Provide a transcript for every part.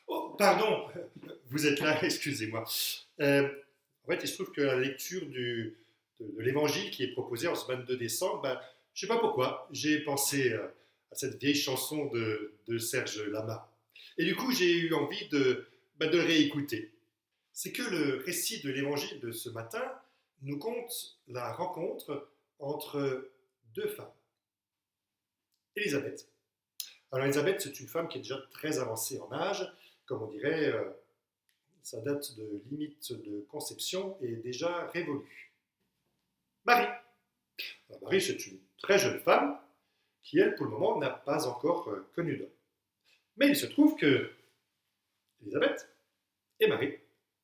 Oh, pardon, vous êtes là, excusez-moi. Euh, En fait, il se trouve que la lecture de l'évangile qui est proposée en ce 22 décembre, ben, je ne sais pas pourquoi, j'ai pensé à cette vieille chanson de Serge Lama. Et du coup, j'ai eu envie de le réécouter. C'est que le récit de l'évangile de ce matin nous conte la rencontre entre deux femmes. Élisabeth. Alors Élisabeth, c'est une femme qui est déjà très avancée en âge, comme on dirait, sa date de limite de conception est déjà révolue. Marie. Alors, Marie, c'est une très jeune femme qui, elle, pour le moment, n'a pas encore connu d'homme. Mais il se trouve que Élisabeth et Marie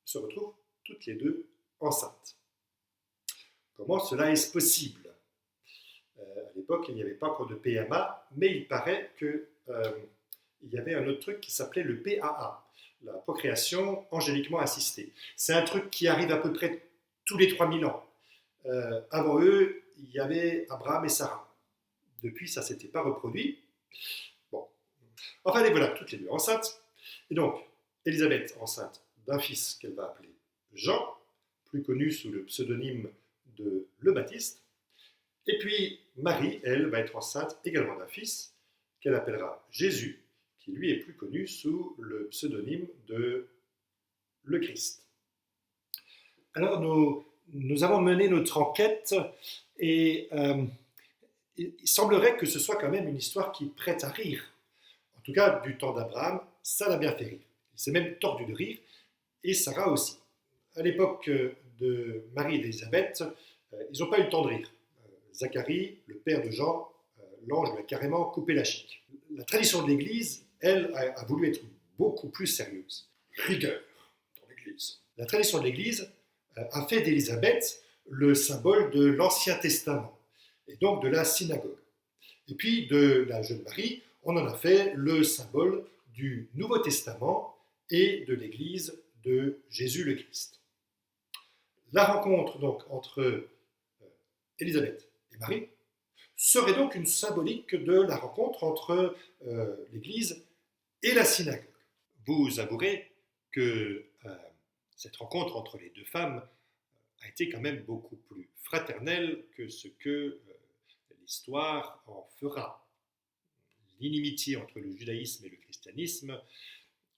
se retrouvent toutes les deux enceintes. Comment cela est-ce possible? À l'époque, il n'y avait pas encore de PMA, mais il paraît qu'il y avait un autre truc qui s'appelait le PAA, la procréation angéliquement assistée. C'est un truc qui arrive à peu près tous les 3000 ans. Avant eux, il y avait Abraham et Sarah. Depuis, ça ne s'était pas reproduit. Bon. Enfin, les voilà, toutes les deux enceintes. Et donc, Élisabeth, enceinte d'un fils qu'elle va appeler Jean, plus connu sous le pseudonyme de Le Baptiste. Et puis, Marie, elle, va être enceinte également d'un fils qu'elle appellera Jésus, qui lui est plus connu sous le pseudonyme de Le Christ. Alors, nous avons mené notre enquête et il semblerait que ce soit quand même une histoire qui prête à rire. En tout cas, du temps d'Abraham, ça l'a bien fait rire. Il s'est même tordu de rire, et Sarah aussi. À l'époque de Marie et d'Élisabeth, ils n'ont pas eu le temps de rire. Zacharie, le père de Jean, l'ange lui a carrément coupé la chic. La tradition de l'Église, elle, a voulu être beaucoup plus sérieuse. Rigueur dans l'Église. La tradition de l'Église a fait d'Élisabeth le symbole de l'Ancien Testament, et donc de la synagogue. Et puis de la jeune Marie, on en a fait le symbole du Nouveau Testament et de l'Église de Jésus le Christ. La rencontre donc entre Élisabeth et Marie serait donc une symbolique de la rencontre entre l'Église et la synagogue. Vous avouerez que cette rencontre entre les deux femmes a été quand même beaucoup plus fraternelle que ce que l'histoire en fera. L'inimitié entre le judaïsme et le christianisme,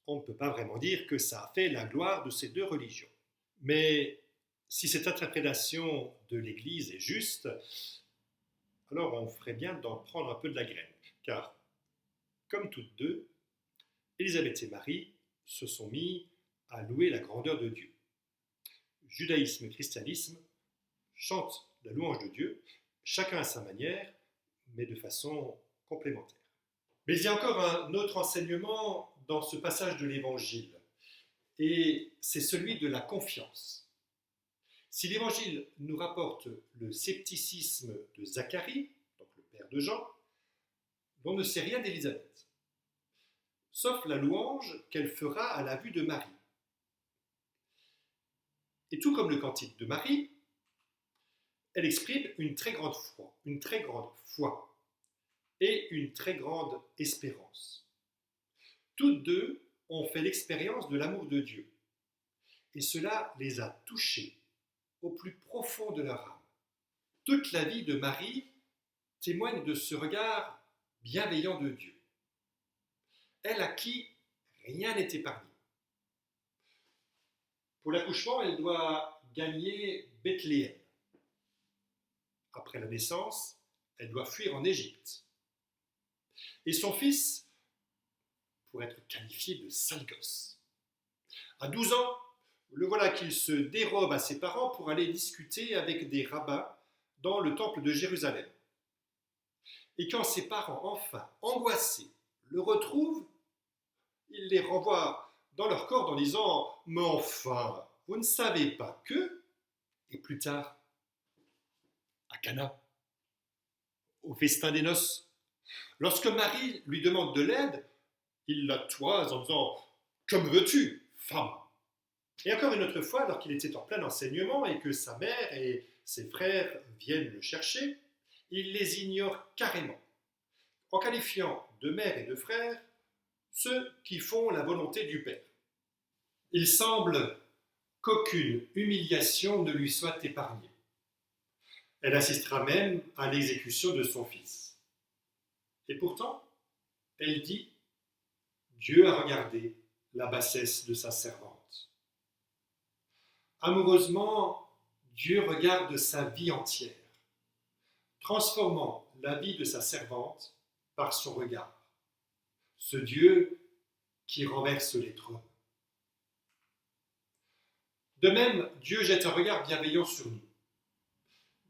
on ne peut pas vraiment dire que ça a fait la gloire de ces deux religions. Mais si cette interprétation de l'Église est juste, alors on ferait bien d'en prendre un peu de la graine, car, comme toutes deux, Élisabeth et Marie se sont mis à louer la grandeur de Dieu. Judaïsme et christianisme chantent la louange de Dieu, chacun à sa manière, mais de façon complémentaire. Mais il y a encore un autre enseignement dans ce passage de l'Évangile, et c'est celui de la confiance. Si l'Évangile nous rapporte le scepticisme de Zacharie, donc le père de Jean, l'on ne sait rien d'Élisabeth, sauf la louange qu'elle fera à la vue de Marie. Et tout comme le cantique de Marie, elle exprime une très grande foi et une très grande espérance. Toutes deux ont fait l'expérience de l'amour de Dieu, et cela les a touchées au plus profond de leur âme. Toute la vie de Marie témoigne de ce regard bienveillant de Dieu. Elle à qui rien n'est épargné. Pour l'accouchement, elle doit gagner Bethléem. Après la naissance, elle doit fuir en Égypte. Et son fils, pour être qualifié de sale gosse. À 12 ans, le voilà qu'il se dérobe à ses parents pour aller discuter avec des rabbins dans le temple de Jérusalem. Et quand ses parents, enfin, angoissés, le retrouvent, il les renvoie dans leur corps en disant « Mais enfin, vous ne savez pas que… » Et plus tard, à Cana, au festin des noces, lorsque Marie lui demande de l'aide, il la toise en disant « Que me veux-tu, femme ?» Et encore une autre fois, alors qu'il était en plein enseignement et que sa mère et ses frères viennent le chercher, il les ignore carrément, en qualifiant de mère et de frère ceux qui font la volonté du Père. Il semble qu'aucune humiliation ne lui soit épargnée. Elle assistera même à l'exécution de son fils. Et pourtant, elle dit, Dieu a regardé la bassesse de sa servante. Amoureusement, Dieu regarde sa vie entière, transformant la vie de sa servante par son regard. Ce Dieu qui renverse les trônes. De même, Dieu jette un regard bienveillant sur nous.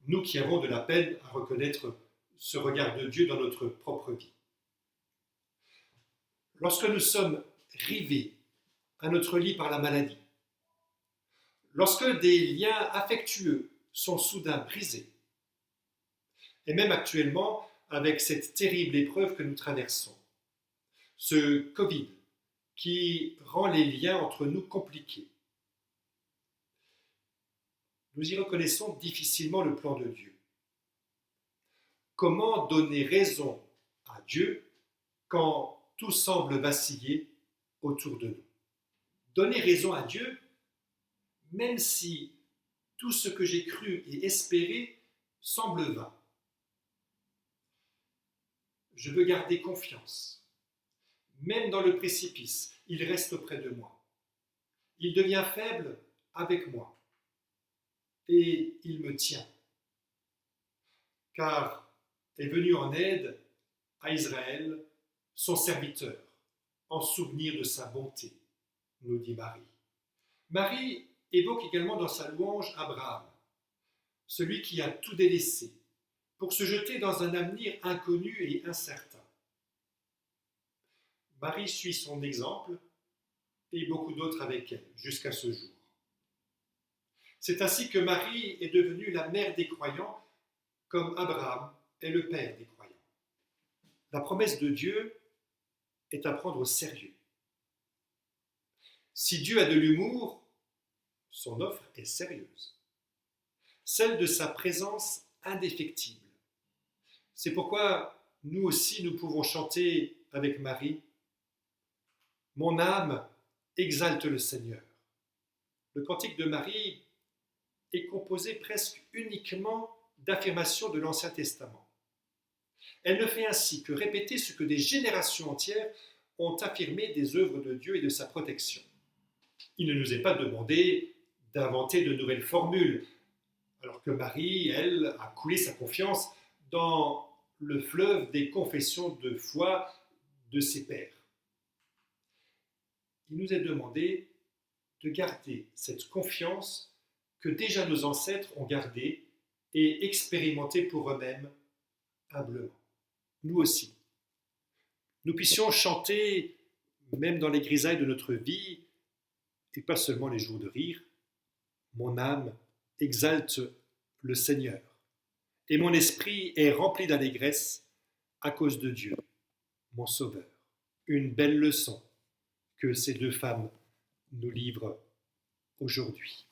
Nous qui avons de la peine à reconnaître ce regard de Dieu dans notre propre vie. Lorsque nous sommes rivés à notre lit par la maladie, lorsque des liens affectueux sont soudain brisés, et même actuellement avec cette terrible épreuve que nous traversons, ce Covid qui rend les liens entre nous compliqués, nous y reconnaissons difficilement le plan de Dieu. Comment donner raison à Dieu quand tout semble vaciller autour de nous? Donner raison à Dieu, même si tout ce que j'ai cru et espéré semble vain. Je veux garder confiance. Même dans le précipice, il reste auprès de moi. Il devient faible avec moi. Et il me tient. Car est venu en aide à Israël, son serviteur, en souvenir de sa bonté, nous dit Marie. Marie évoque également dans sa louange Abraham, celui qui a tout délaissé pour se jeter dans un avenir inconnu et incertain. Marie suit son exemple et beaucoup d'autres avec elle jusqu'à ce jour. C'est ainsi que Marie est devenue la mère des croyants, comme Abraham est le père des croyants. La promesse de Dieu est à prendre au sérieux. Si Dieu a de l'humour, son offre est sérieuse. Celle de sa présence indéfectible. C'est pourquoi nous aussi nous pouvons chanter avec Marie « Mon âme exalte le Seigneur ». Le cantique de Marie est composé presque uniquement d'affirmations de l'Ancien Testament. Elle ne fait ainsi que répéter ce que des générations entières ont affirmé des œuvres de Dieu et de sa protection. Il ne nous est pas demandé d'inventer de nouvelles formules, alors que Marie, elle, a coulé sa confiance dans le fleuve des confessions de foi de ses pères. Il nous est demandé de garder cette confiance que déjà nos ancêtres ont gardée et expérimentée pour eux-mêmes humblement. Nous aussi. Nous puissions chanter, même dans les grisailles de notre vie, et pas seulement les jours de rire, mon âme exalte le Seigneur, et mon esprit est rempli d'allégresse à cause de Dieu, mon Sauveur. Une belle leçon que ces deux femmes nous livrent aujourd'hui.